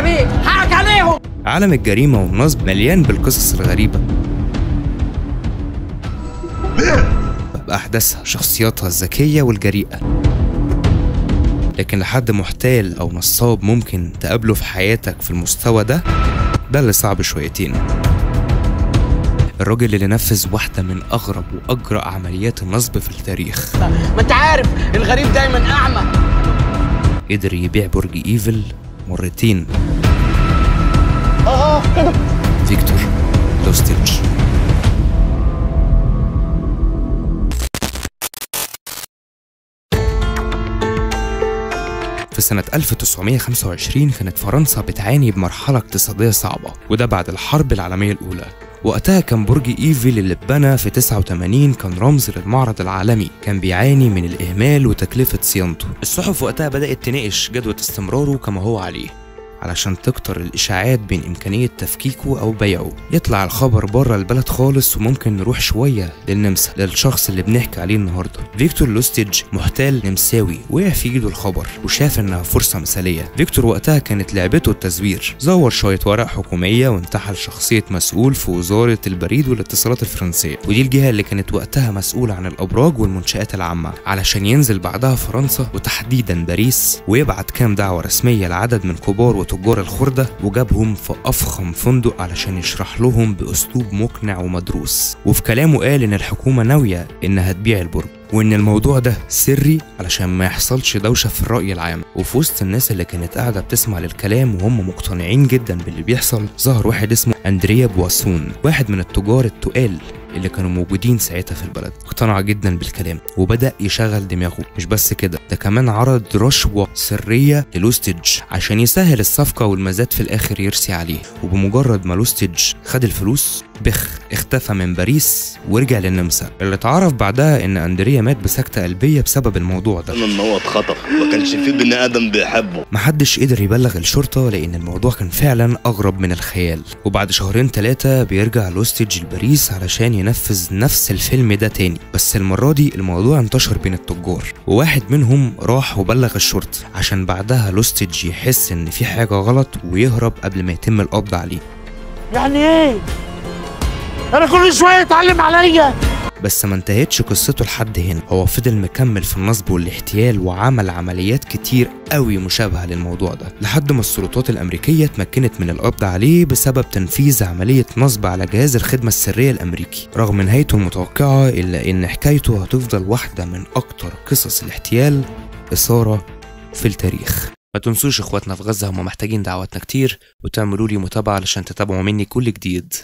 يا بيه، حقك عليهم. عالم الجريمة والنصب مليان بالقصص الغريبة بأحداثها، شخصياتها الذكية والجريئة. لكن لحد محتال أو نصاب ممكن تقابله في حياتك في المستوى ده اللي صعب شويتين. الراجل اللي نفذ واحدة من أغرب وأجرأ عمليات النصب في التاريخ. ما انت عارف الغريب دايما أعمى. قدر يبيع برج إيفل مرتين. كده. فيكتور لوستيدج. في سنة 1925 كانت فرنسا بتعاني بمرحلة اقتصادية صعبة، وده بعد الحرب العالمية الأولى. وقتها كان برج إيفل اللي اتبنى في 89 كان رمز للمعرض العالمي، كان بيعاني من الإهمال وتكلفة صيانته. الصحف وقتها بدأت تناقش جدوى استمراره كما هو عليه، علشان تكتر الإشاعات بين إمكانية تفكيكه أو بيعه. يطلع الخبر بره البلد خالص، وممكن نروح شوية للنمسا، للشخص اللي بنحكي عليه النهاردة. فيكتور لوستيدج محتال نمساوي وقع في إيده الخبر وشاف إنها فرصة مثالية. فيكتور وقتها كانت لعبته التزوير، زور شوية ورق حكومية وانتحل شخصية مسؤول في وزارة البريد والاتصالات الفرنسية، ودي الجهة اللي كانت وقتها مسؤولة عن الأبراج والمنشآت العامة، علشان ينزل بعدها فرنسا وتحديدا باريس ويبعت كام دعوة رسمية لعدد من كبار تجار الخردة، وجابهم في أفخم فندق علشان يشرح لهم بأسلوب مقنع ومدروس. وفي كلامه قال إن الحكومة ناوية إنها تبيع البرج، وإن الموضوع ده سري علشان ما يحصلش دوشة في الرأي العام. وفي وسط الناس اللي كانت قاعدة بتسمع للكلام وهم مقتنعين جدا باللي بيحصل، ظهر واحد اسمه أندريا بواسون، واحد من التجار التقال اللي كانوا موجودين ساعتها في البلد. اقتنع جدا بالكلام وبدأ يشغل دماغه. مش بس كده، ده كمان عرض رشوة سرية للوستيدج عشان يسهل الصفقة والمزاد في الآخر يرسي عليه. وبمجرد ما لوستيدج خد الفلوس اختفى من باريس ورجع للنمسا. اللي اتعرف بعدها ان اندريا مات بسكتة قلبية بسبب الموضوع ده. ان هو اتخطف، ما كانش في بني ادم بيحبه. محدش قدر يبلغ الشرطة لان الموضوع كان فعلا اغرب من الخيال. وبعد شهرين 3 بيرجع لوستيدج لباريس علشان ينفذ نفس الفيلم ده تاني، بس المرة دي الموضوع انتشر بين التجار، وواحد منهم راح وبلغ الشرطة عشان بعدها لوستيدج يحس ان في حاجة غلط ويهرب قبل ما يتم القبض عليه. يعني ايه؟ انا كل شويه اتعلم عليا. بس ما انتهتش قصته لحد هنا، هو فضل مكمل في النصب والاحتيال وعمل عمليات كتير قوي مشابهة للموضوع ده، لحد ما السلطات الأمريكية اتمكنت من القبض عليه بسبب تنفيذ عملية نصب على جهاز الخدمة السرية الأمريكي. رغم نهايته المتوقعة إلا إن حكايته هتفضل واحدة من أكتر قصص الاحتيال إثارة في التاريخ. ما تنسوش اخواتنا في غزة هم محتاجين دعواتنا كتير، وتعملوا لي متابعة علشان تتابعوا مني كل جديد.